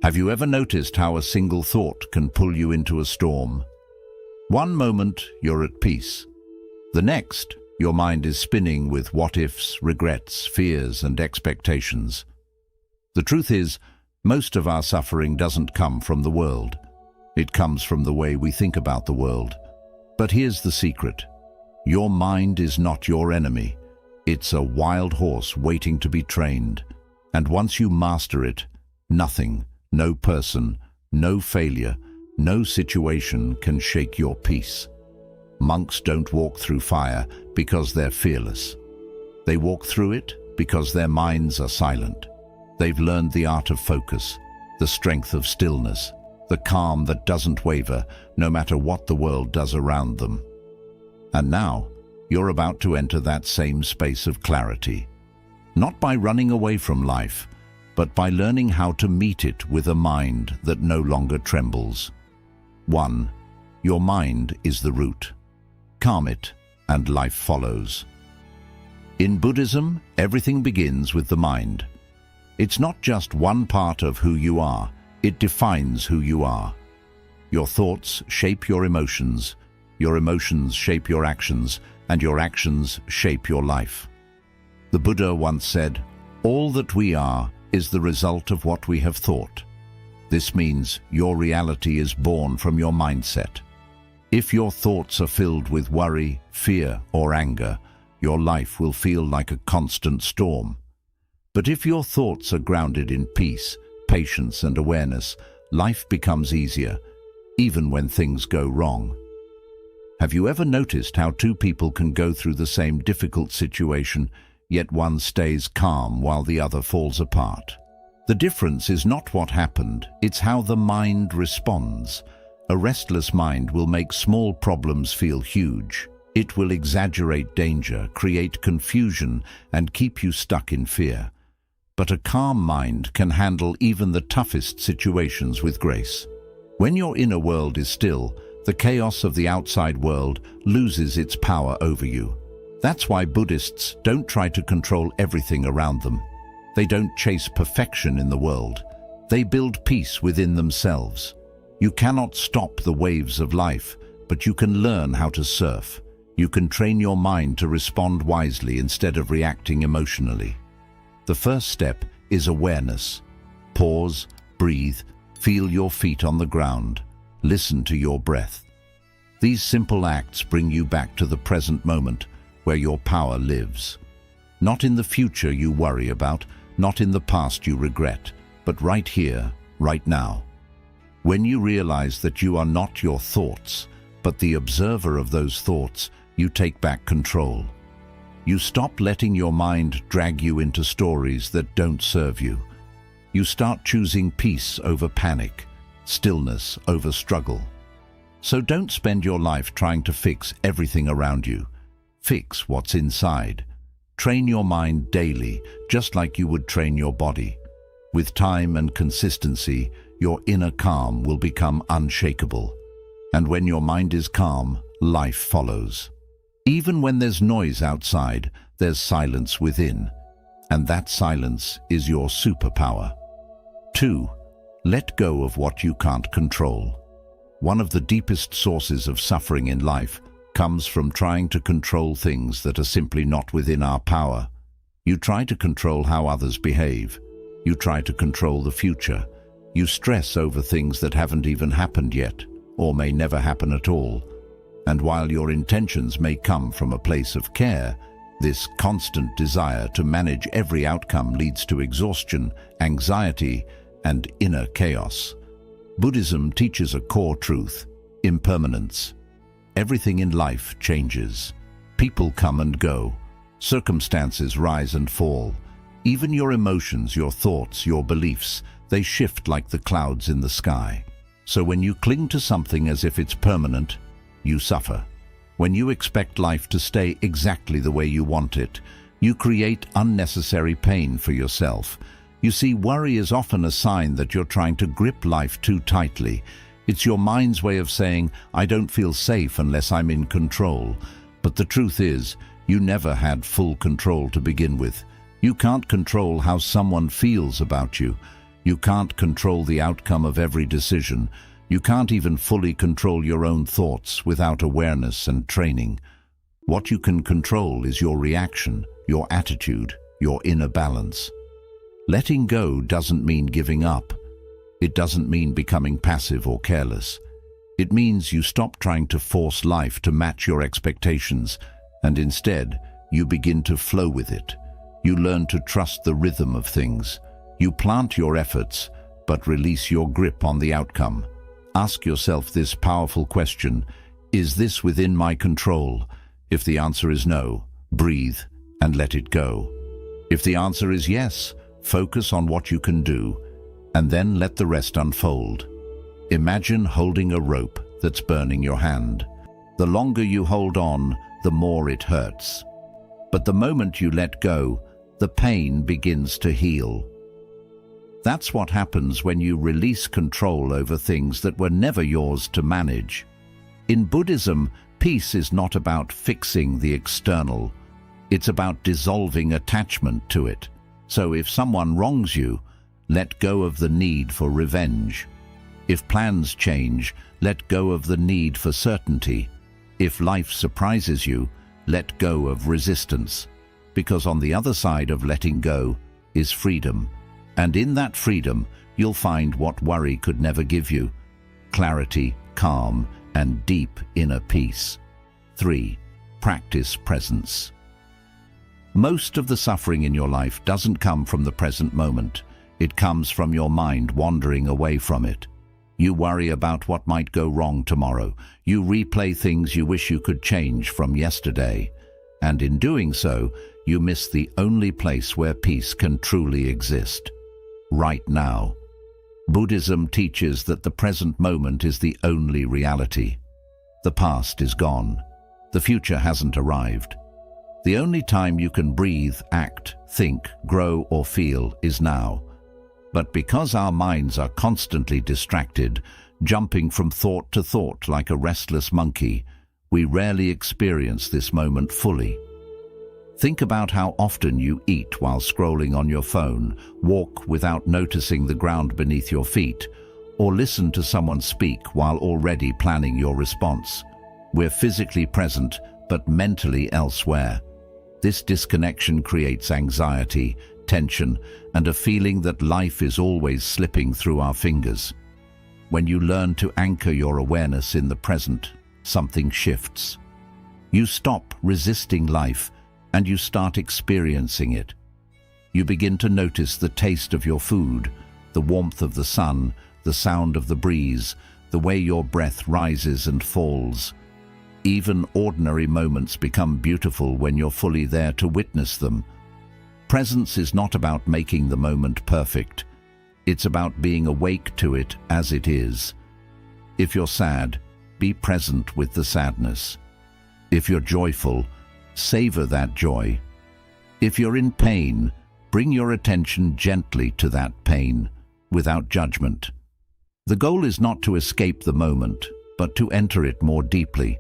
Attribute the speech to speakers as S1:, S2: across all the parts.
S1: Have you ever noticed how a single thought can pull you into a storm? One moment, you're at peace. The next, your mind is spinning with what-ifs, regrets, fears, and expectations. The truth is, most of our suffering doesn't come from the world. It comes from the way we think about the world. But here's the secret. Your mind is not your enemy. It's a wild horse waiting to be trained. And once you master it, nothing, no person, no failure, no situation can shake your peace. Monks don't walk through fire because they're fearless. They walk through it because their minds are silent. They've learned the art of focus, the strength of stillness, the calm that doesn't waver no matter what the world does around them. And now, you're about to enter that same space of clarity. Not by running away from life, but by learning how to meet it with a mind that no longer trembles. 1. Your mind is the root. Calm it, and life follows. In Buddhism, everything begins with the mind. It's not just one part of who you are, it defines who you are. Your thoughts shape your emotions shape your actions, and your actions shape your life. The Buddha once said, "All that we are is the result of what we have thought." This means your reality is born from your mindset. If your thoughts are filled with worry, fear, or anger, your life will feel like a constant storm. But if your thoughts are grounded in peace, patience, and awareness, life becomes easier, even when things go wrong. Have you ever noticed how two people can go through the same difficult situation, yet one stays calm while the other falls apart? The difference is not what happened, it's how the mind responds. A restless mind will make small problems feel huge. It will exaggerate danger, create confusion, and keep you stuck in fear. But a calm mind can handle even the toughest situations with grace. When your inner world is still, the chaos of the outside world loses its power over you. That's why Buddhists don't try to control everything around them. They don't chase perfection in the world. They build peace within themselves. You cannot stop the waves of life, but you can learn how to surf. You can train your mind to respond wisely instead of reacting emotionally. The first step is awareness. Pause, breathe, feel your feet on the ground. Listen to your breath. These simple acts bring you back to the present moment where your power lives. Not in the future you worry about, not in the past you regret, but right here, right now. When you realize that you are not your thoughts, but the observer of those thoughts, you take back control. You stop letting your mind drag you into stories that don't serve you. You start choosing peace over panic, stillness over struggle. So don't spend your life trying to fix everything around you. Fix what's inside. Train your mind daily, just like you would train your body. With time and consistency, your inner calm will become unshakable. And when your mind is calm, life follows. Even when there's noise outside, there's silence within. And that silence is your superpower. 2. Let go of what you can't control. One of the deepest sources of suffering in life comes from trying to control things that are simply not within our power. You try to control how others behave. You try to control the future. You stress over things that haven't even happened yet, or may never happen at all. And while your intentions may come from a place of care, this constant desire to manage every outcome leads to exhaustion, anxiety, and inner chaos. Buddhism teaches a core truth: impermanence. Everything in life changes. People come and go. Circumstances rise and fall. Even your emotions, your thoughts, your beliefs, they shift like the clouds in the sky. So when you cling to something as if it's permanent, you suffer. When you expect life to stay exactly the way you want it, you create unnecessary pain for yourself. You see, worry is often a sign that you're trying to grip life too tightly. It's your mind's way of saying, "I don't feel safe unless I'm in control." But the truth is, you never had full control to begin with. You can't control how someone feels about you. You can't control the outcome of every decision. You can't even fully control your own thoughts without awareness and training. What you can control is your reaction, your attitude, your inner balance. Letting go doesn't mean giving up. It doesn't mean becoming passive or careless. It means you stop trying to force life to match your expectations, and instead, you begin to flow with it. You learn to trust the rhythm of things. You plant your efforts, but release your grip on the outcome. Ask yourself this powerful question: is this within my control? If the answer is no, breathe and let it go. If the answer is yes, focus on what you can do, and then let the rest unfold. Imagine holding a rope that's burning your hand. The longer you hold on, the more it hurts. But the moment you let go, the pain begins to heal. That's what happens when you release control over things that were never yours to manage. In Buddhism, peace is not about fixing the external. It's about dissolving attachment to it. So if someone wrongs you, let go of the need for revenge. If plans change, let go of the need for certainty. If life surprises you, let go of resistance. Because on the other side of letting go is freedom. And in that freedom, you'll find what worry could never give you: clarity, calm, and deep inner peace. 3. Practice presence. Most of the suffering in your life doesn't come from the present moment. It comes from your mind wandering away from it. You worry about what might go wrong tomorrow. You replay things you wish you could change from yesterday. And in doing so, you miss the only place where peace can truly exist: right now. Buddhism teaches that the present moment is the only reality. The past is gone. The future hasn't arrived. The only time you can breathe, act, think, grow, or feel is now. But because our minds are constantly distracted, jumping from thought to thought like a restless monkey, we rarely experience this moment fully. Think about how often you eat while scrolling on your phone, walk without noticing the ground beneath your feet, or listen to someone speak while already planning your response. We're physically present, but mentally elsewhere. This disconnection creates anxiety, tension, and a feeling that life is always slipping through our fingers. When you learn to anchor your awareness in the present, something shifts. You stop resisting life, and you start experiencing it. You begin to notice the taste of your food, the warmth of the sun, the sound of the breeze, the way your breath rises and falls. Even ordinary moments become beautiful when you're fully there to witness them. Presence is not about making the moment perfect. It's about being awake to it as it is. If you're sad, be present with the sadness. If you're joyful, savor that joy. If you're in pain, bring your attention gently to that pain, without judgment. The goal is not to escape the moment, but to enter it more deeply.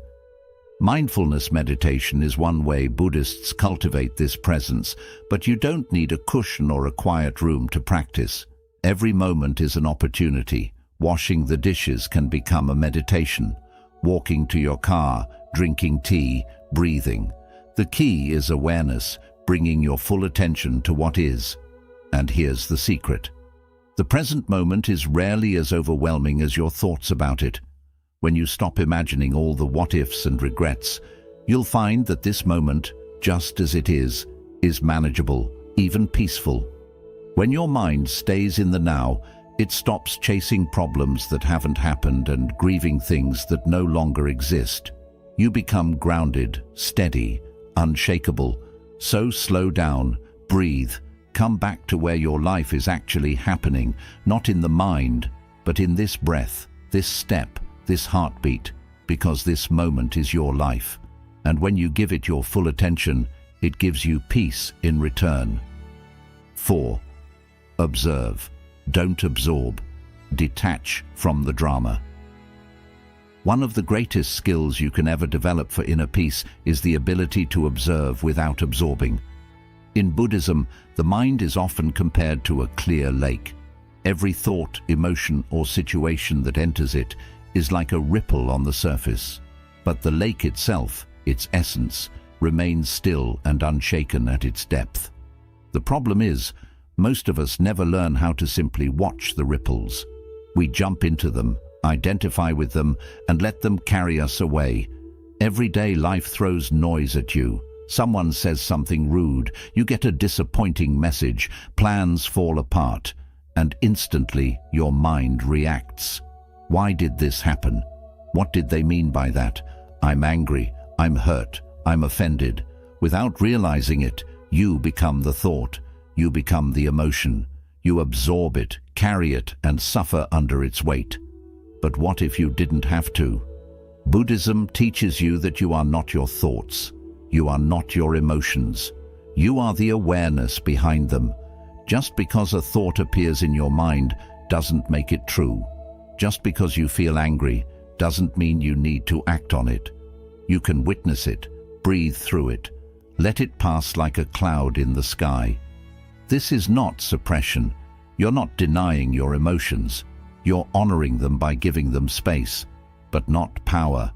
S1: Mindfulness meditation is one way Buddhists cultivate this presence, but you don't need a cushion or a quiet room to practice. Every moment is an opportunity. Washing the dishes can become a meditation. Walking to your car, drinking tea, breathing. The key is awareness, bringing your full attention to what is. And here's the secret. The present moment is rarely as overwhelming as your thoughts about it. When you stop imagining all the what-ifs and regrets, you'll find that this moment, just as it is manageable, even peaceful. When your mind stays in the now, it stops chasing problems that haven't happened and grieving things that no longer exist. You become grounded, steady, unshakable. So slow down, breathe, come back to where your life is actually happening, not in the mind, but in this breath, this step, this heartbeat, because this moment is your life. And when you give it your full attention, it gives you peace in return. 4. Observe. Don't absorb. Detach from the drama. One of the greatest skills you can ever develop for inner peace is the ability to observe without absorbing. In Buddhism, the mind is often compared to a clear lake. Every thought, emotion, or situation that enters it is like a ripple on the surface. But the lake itself, its essence, remains still and unshaken at its depth. The problem is, most of us never learn how to simply watch the ripples. We jump into them, identify with them, and let them carry us away. Every day life throws noise at you. Someone says something rude, you get a disappointing message, plans fall apart, and instantly your mind reacts. Why did this happen? What did they mean by that? I'm angry, I'm hurt, I'm offended. Without realizing it, you become the thought, you become the emotion. You absorb it, carry it, and suffer under its weight. But what if you didn't have to? Buddhism teaches you that you are not your thoughts. You are not your emotions. You are the awareness behind them. Just because a thought appears in your mind doesn't make it true. Just because you feel angry doesn't mean you need to act on it. You can witness it, breathe through it, let it pass like a cloud in the sky. This is not suppression. You're not denying your emotions. You're honoring them by giving them space, but not power.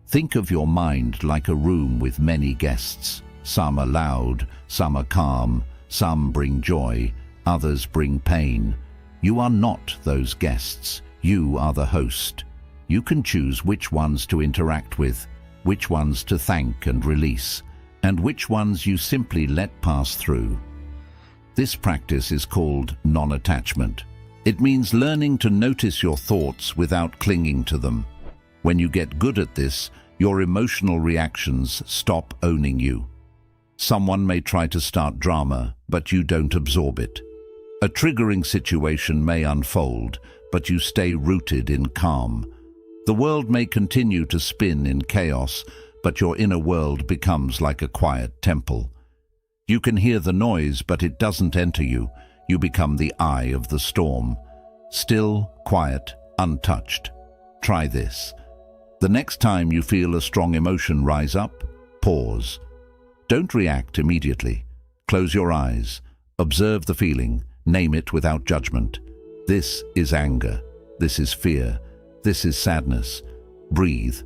S1: Think of your mind like a room with many guests. Some are loud, some are calm, some bring joy, others bring pain. You are not those guests. You are the host. You can choose which ones to interact with, which ones to thank and release, and which ones you simply let pass through. This practice is called non-attachment. It means learning to notice your thoughts without clinging to them. When you get good at this, your emotional reactions stop owning you. Someone may try to start drama, but you don't absorb it. A triggering situation may unfold, but you stay rooted in calm. The world may continue to spin in chaos, but your inner world becomes like a quiet temple. You can hear the noise, but it doesn't enter you. You become the eye of the storm. Still, quiet, untouched. Try this. The next time you feel a strong emotion rise up, pause. Don't react immediately. Close your eyes. Observe the feeling. Name it without judgment. This is anger. This is fear. This is sadness. Breathe.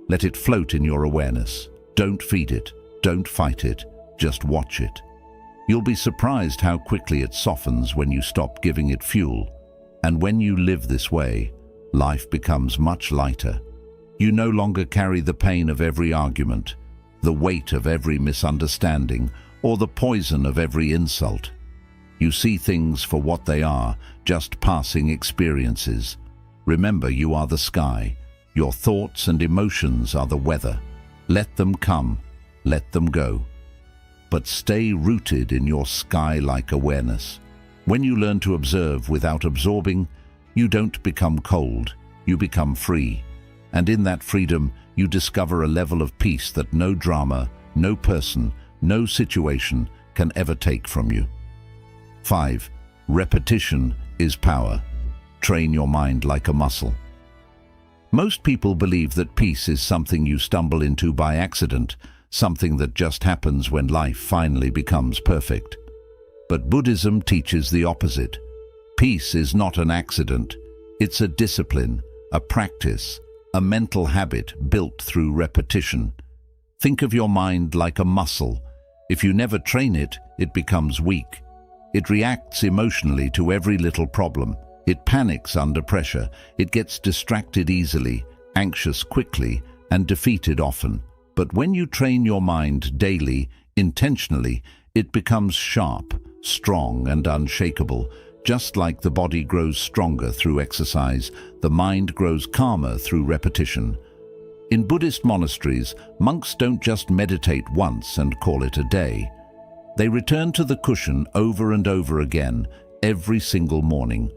S1: Let it float in your awareness. Don't feed it. Don't fight it. Just watch it. You'll be surprised how quickly it softens when you stop giving it fuel. And when you live this way, life becomes much lighter. You no longer carry the pain of every argument, the weight of every misunderstanding, or the poison of every insult. You see things for what they are, just passing experiences. Remember, you are the sky. Your thoughts and emotions are the weather. Let them come. Let them go. But stay rooted in your sky-like awareness. When you learn to observe without absorbing, you don't become cold, you become free. And in that freedom, you discover a level of peace that no drama, no person, no situation can ever take from you. 5. Repetition is power. Train your mind like a muscle. Most people believe that peace is something you stumble into by accident, something that just happens when life finally becomes perfect. But Buddhism teaches the opposite. Peace is not an accident. It's a discipline, a practice, a mental habit built through repetition. Think of your mind like a muscle. If you never train it, it becomes weak. It reacts emotionally to every little problem. It panics under pressure. It gets distracted easily, anxious quickly, and defeated often. But when you train your mind daily, intentionally, it becomes sharp, strong, and unshakable. Just like the body grows stronger through exercise, the mind grows calmer through repetition. In Buddhist monasteries, monks don't just meditate once and call it a day. They return to the cushion over and over again, every single morning.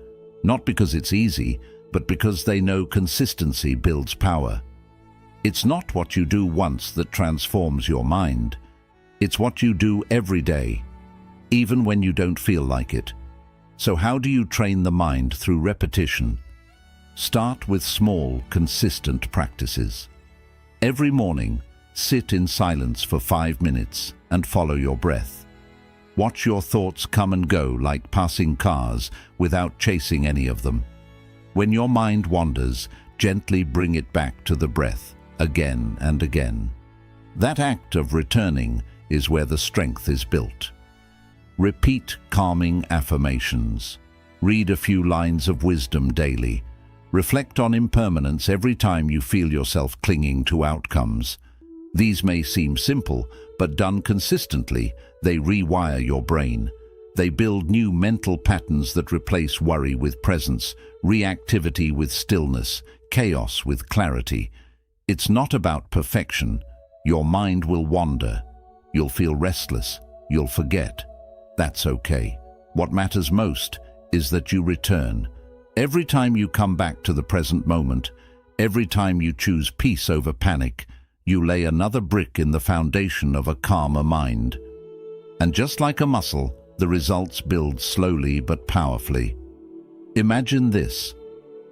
S1: Not because it's easy, but because they know consistency builds power. It's not what you do once that transforms your mind. It's what you do every day, even when you don't feel like it. So how do you train the mind through repetition? Start with small, consistent practices. Every morning, sit in silence for 5 minutes and follow your breath. Watch your thoughts come and go like passing cars without chasing any of them. When your mind wanders, gently bring it back to the breath, again and again. That act of returning is where the strength is built. Repeat calming affirmations. Read a few lines of wisdom daily. Reflect on impermanence every time you feel yourself clinging to outcomes. These may seem simple, but done consistently, they rewire your brain. They build new mental patterns that replace worry with presence, reactivity with stillness, chaos with clarity. It's not about perfection. Your mind will wander. You'll feel restless. You'll forget. That's okay. What matters most is that you return. Every time you come back to the present moment, every time you choose peace over panic, you lay another brick in the foundation of a calmer mind. And just like a muscle, the results build slowly but powerfully. Imagine this.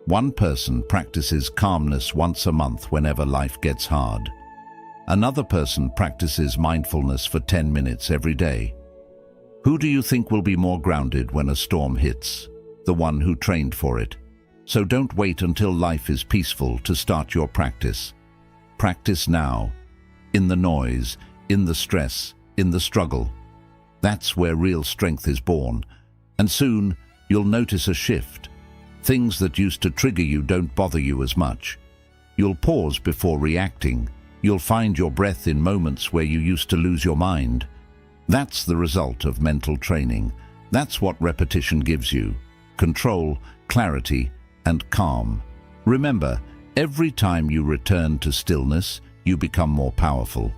S1: One person practices calmness once a month whenever life gets hard. Another person practices mindfulness for 10 minutes every day. Who do you think will be more grounded when a storm hits? The one who trained for it. So don't wait until life is peaceful to start your practice. Practice now, in the noise, in the stress, in the struggle. That's where real strength is born. And soon, you'll notice a shift. Things that used to trigger you don't bother you as much. You'll pause before reacting. You'll find your breath in moments where you used to lose your mind. That's the result of mental training. That's what repetition gives you. Control, clarity, and calm. Remember, every time you return to stillness, you become more powerful.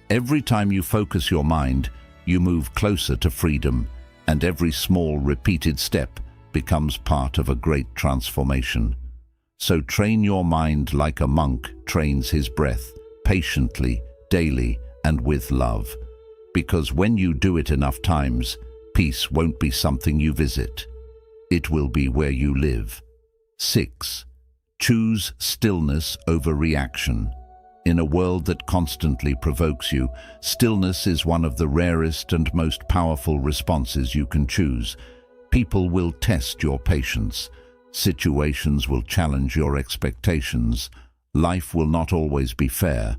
S1: Every time you focus your mind, you move closer to freedom, and every small repeated step becomes part of a great transformation. So train your mind like a monk trains his breath, patiently, daily, and with love. Because when you do it enough times, peace won't be something you visit. It will be where you live. 6. Choose stillness over reaction. In a world that constantly provokes you, stillness is one of the rarest and most powerful responses you can choose. People will test your patience. Situations will challenge your expectations. Life will not always be fair,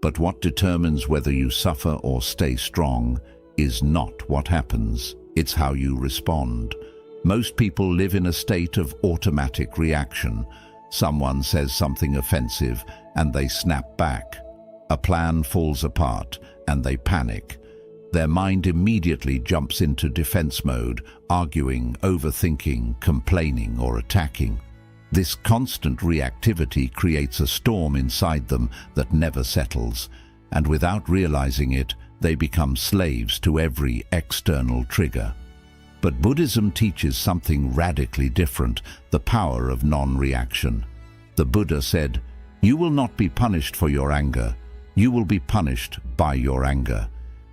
S1: but what determines whether you suffer or stay strong is not what happens. It's how you respond. Most people live in a state of automatic reaction. Someone says something offensive and they snap back. A plan falls apart and they panic. Their mind immediately jumps into defense mode, arguing, overthinking, complaining, or attacking. This constant reactivity creates a storm inside them that never settles, and without realizing it, they become slaves to every external trigger. But Buddhism teaches something radically different, the power of non-reaction. The Buddha said, "You will not be punished for your anger. You will be punished by your anger."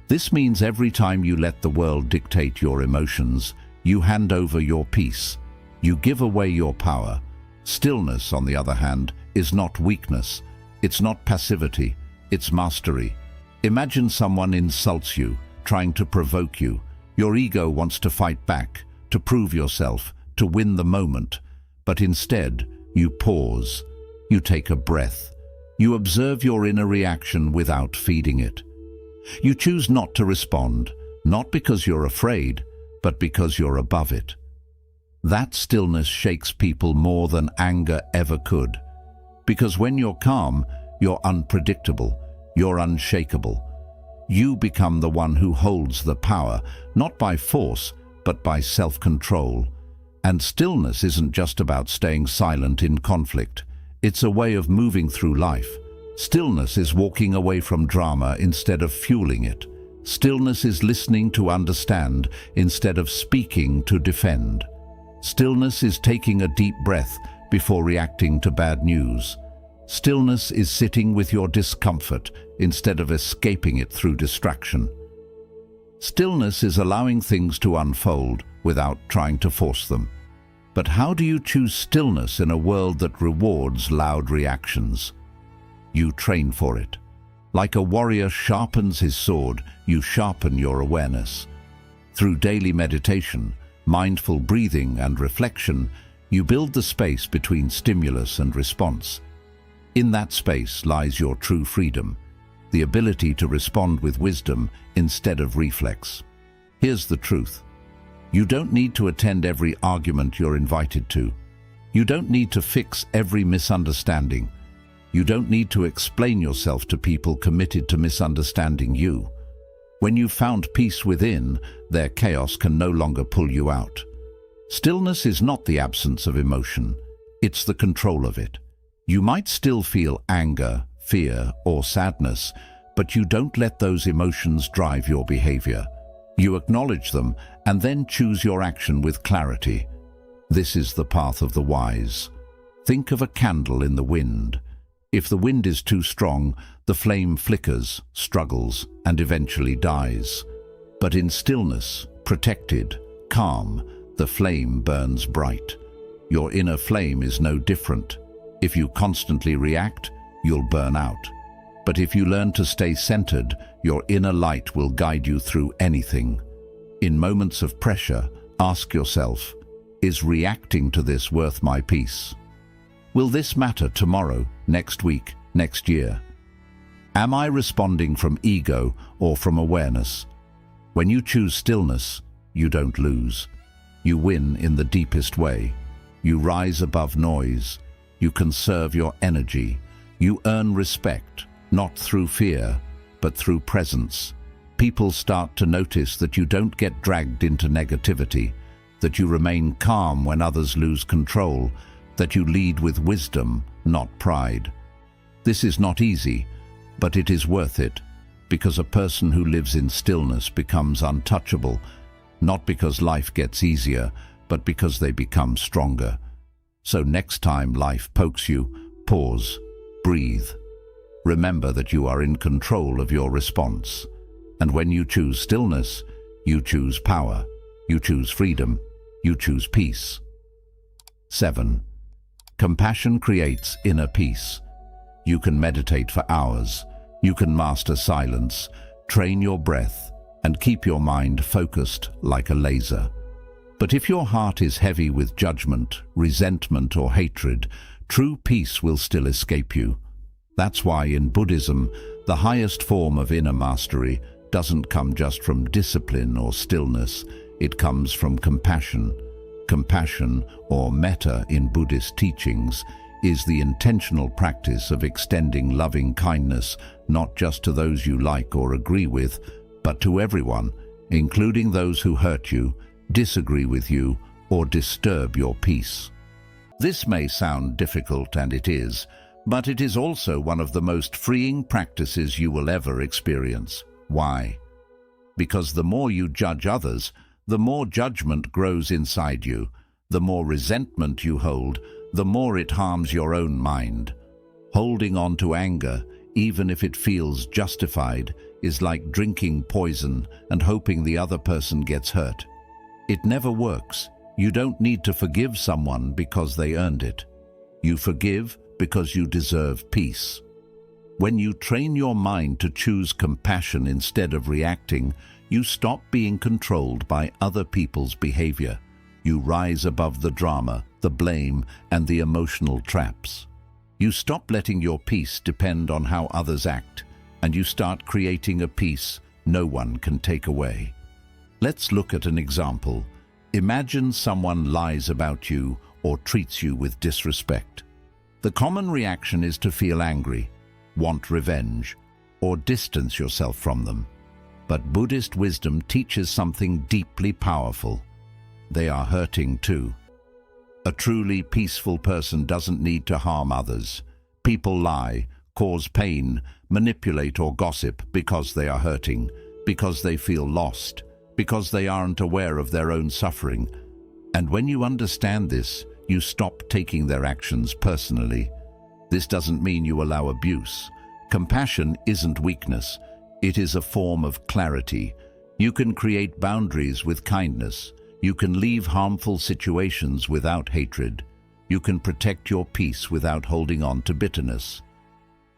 S1: This means every time you let the world dictate your emotions, you hand over your peace. You give away your power. Stillness, on the other hand, is not weakness. It's not passivity. It's mastery. Imagine someone insults you, trying to provoke you. Your ego wants to fight back, to prove yourself, to win the moment. But instead, you pause. You take a breath. You observe your inner reaction without feeding it. You choose not to respond, not because you're afraid, but because you're above it. That stillness shakes people more than anger ever could. Because when you're calm, you're unpredictable, you're unshakable. You become the one who holds the power, not by force, but by self-control. And stillness isn't just about staying silent in conflict. It's a way of moving through life. Stillness is walking away from drama instead of fueling it. Stillness is listening to understand instead of speaking to defend. Stillness is taking a deep breath before reacting to bad news. Stillness is sitting with your discomfort instead of escaping it through distraction. Stillness is allowing things to unfold without trying to force them. But how do you choose stillness in a world that rewards loud reactions? You train for it. Like a warrior sharpens his sword, you sharpen your awareness. Through daily meditation, mindful breathing and reflection, you build the space between stimulus and response. In that space lies your true freedom, the ability to respond with wisdom instead of reflex. Here's the truth. You don't need to attend every argument you're invited to. You don't need to fix every misunderstanding. You don't need to explain yourself to people committed to misunderstanding you. When you've found peace within, their chaos can no longer pull you out. Stillness is not the absence of emotion, it's the control of it. You might still feel anger, fear, or sadness, but you don't let those emotions drive your behavior. You acknowledge them and then choose your action with clarity. This is the path of the wise. Think of a candle in the wind. If the wind is too strong, the flame flickers, struggles, and eventually dies. But in stillness, protected, calm, the flame burns bright. Your inner flame is no different. If you constantly react, you'll burn out. But if you learn to stay centered, your inner light will guide you through anything. In moments of pressure, ask yourself, is reacting to this worth my peace? Will this matter tomorrow, next week, next year? Am I responding from ego or from awareness? When you choose stillness, you don't lose. You win in the deepest way. You rise above noise. You conserve your energy. You earn respect, not through fear, but through presence. People start to notice that you don't get dragged into negativity, that you remain calm when others lose control, that you lead with wisdom, not pride. This is not easy, but it is worth it, because a person who lives in stillness becomes untouchable, not because life gets easier, but because they become stronger. So next time life pokes you, pause, breathe. Remember that you are in control of your response. And when you choose stillness, you choose power, you choose freedom, you choose peace. 7. Compassion creates inner peace. You can meditate for hours. You can master silence, train your breath, and keep your mind focused like a laser. But if your heart is heavy with judgment, resentment, or hatred, true peace will still escape you. That's why in Buddhism, the highest form of inner mastery doesn't come just from discipline or stillness. It comes from compassion. Compassion, or metta in Buddhist teachings, is the intentional practice of extending loving kindness not just to those you like or agree with, but to everyone, including those who hurt you, disagree with you, or disturb your peace. This may sound difficult, and it is, but it is also one of the most freeing practices you will ever experience. Why? Because the more you judge others, the more judgment grows inside you. The more resentment you hold, the more it harms your own mind. Holding on to anger, even if it feels justified, is like drinking poison and hoping the other person gets hurt. It never works. You don't need to forgive someone because they earned it. You forgive because you deserve peace. When you train your mind to choose compassion instead of reacting, you stop being controlled by other people's behavior. You rise above the drama, the blame, and the emotional traps. You stop letting your peace depend on how others act, and you start creating a peace no one can take away. Let's look at an example. Imagine someone lies about you or treats you with disrespect. The common reaction is to feel angry, want revenge, or distance yourself from them. But Buddhist wisdom teaches something deeply powerful. They are hurting too. A truly peaceful person doesn't need to harm others. People lie, cause pain, manipulate or gossip because they are hurting, because they feel lost, because they aren't aware of their own suffering. And when you understand this, you stop taking their actions personally. This doesn't mean you allow abuse. Compassion isn't weakness. It is a form of clarity. You can create boundaries with kindness. You can leave harmful situations without hatred. You can protect your peace without holding on to bitterness.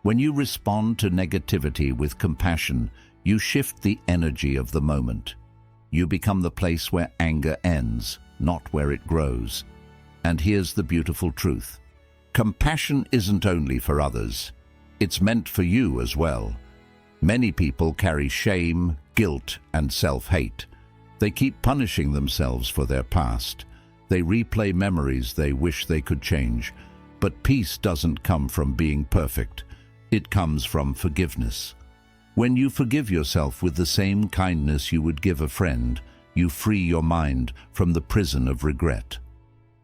S1: When you respond to negativity with compassion, you shift the energy of the moment. You become the place where anger ends, not where it grows. And here's the beautiful truth. Compassion isn't only for others. It's meant for you as well. Many people carry shame, guilt, and self-hate. They keep punishing themselves for their past. They replay memories they wish they could change. But peace doesn't come from being perfect. It comes from forgiveness. When you forgive yourself with the same kindness you would give a friend, you free your mind from the prison of regret.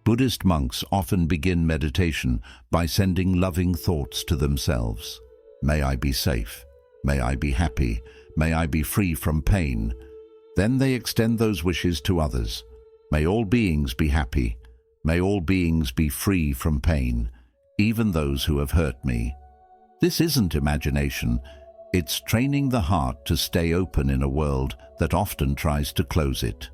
S1: Buddhist monks often begin meditation by sending loving thoughts to themselves. May I be safe. May I be happy. May I be free from pain. Then they extend those wishes to others. May all beings be happy. May all beings be free from pain, even those who have hurt me. This isn't imagination. It's training the heart to stay open in a world that often tries to close it.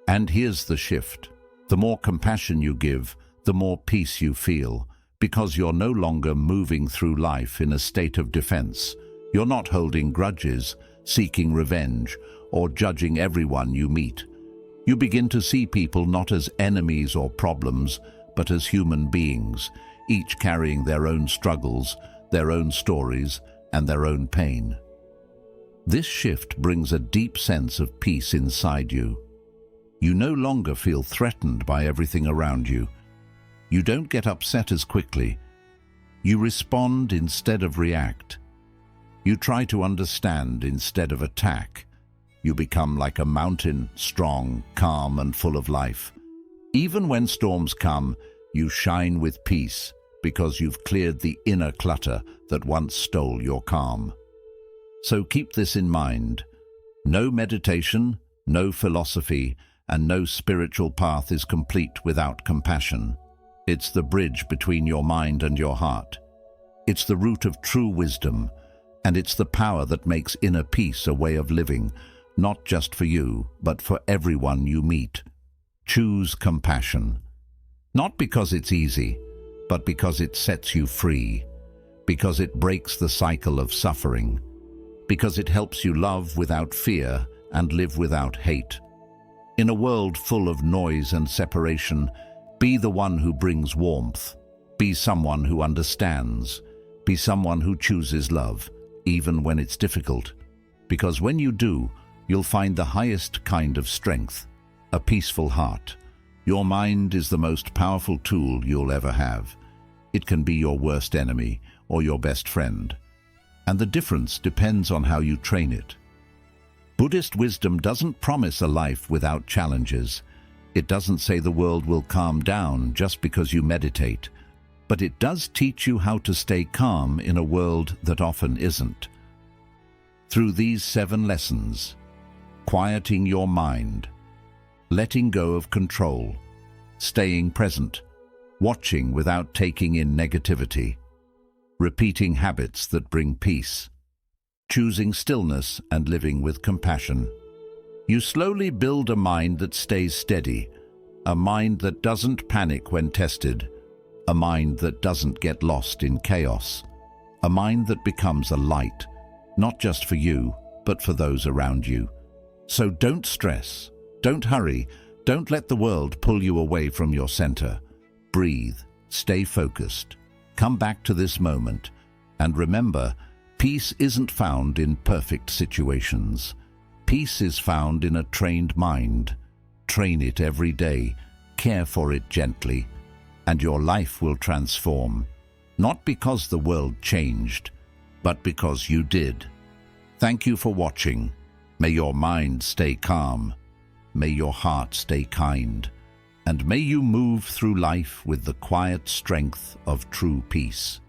S1: And here's the shift. The more compassion you give, the more peace you feel, because you're no longer moving through life in a state of defense. You're not holding grudges, seeking revenge, or judging everyone you meet. You begin to see people not as enemies or problems, but as human beings, each carrying their own struggles, their own stories, and their own pain. This shift brings a deep sense of peace inside you. You no longer feel threatened by everything around you. You don't get upset as quickly. You respond instead of react. You try to understand instead of attack. You become like a mountain, strong, calm, and full of life. Even when storms come, you shine with peace because you've cleared the inner clutter that once stole your calm. So keep this in mind. No meditation, no philosophy, and no spiritual path is complete without compassion. It's the bridge between your mind and your heart. It's the root of true wisdom, and it's the power that makes inner peace a way of living, not just for you, but for everyone you meet. Choose compassion. Not because it's easy, but because it sets you free, because it breaks the cycle of suffering, because it helps you love without fear and live without hate. In a world full of noise and separation, be the one who brings warmth. Be someone who understands. Be someone who chooses love, even when it's difficult. Because when you do, you'll find the highest kind of strength, a peaceful heart. Your mind is the most powerful tool you'll ever have. It can be your worst enemy or your best friend. And the difference depends on how you train it. Buddhist wisdom doesn't promise a life without challenges. It doesn't say the world will calm down just because you meditate. But it does teach you how to stay calm in a world that often isn't. Through these 7 lessons, quieting your mind, letting go of control, staying present, watching without taking in negativity, repeating habits that bring peace, choosing stillness and living with compassion, you slowly build a mind that stays steady, a mind that doesn't panic when tested, a mind that doesn't get lost in chaos, a mind that becomes a light, not just for you, but for those around you. So don't stress. Don't hurry. Don't let the world pull you away from your center. Breathe. Stay focused. Come back to this moment. And remember, peace isn't found in perfect situations. Peace is found in a trained mind. Train it every day. Care for it gently. And your life will transform. Not because the world changed, but because you did. Thank you for watching. May your mind stay calm. May your heart stay kind. And may you move through life with the quiet strength of true peace.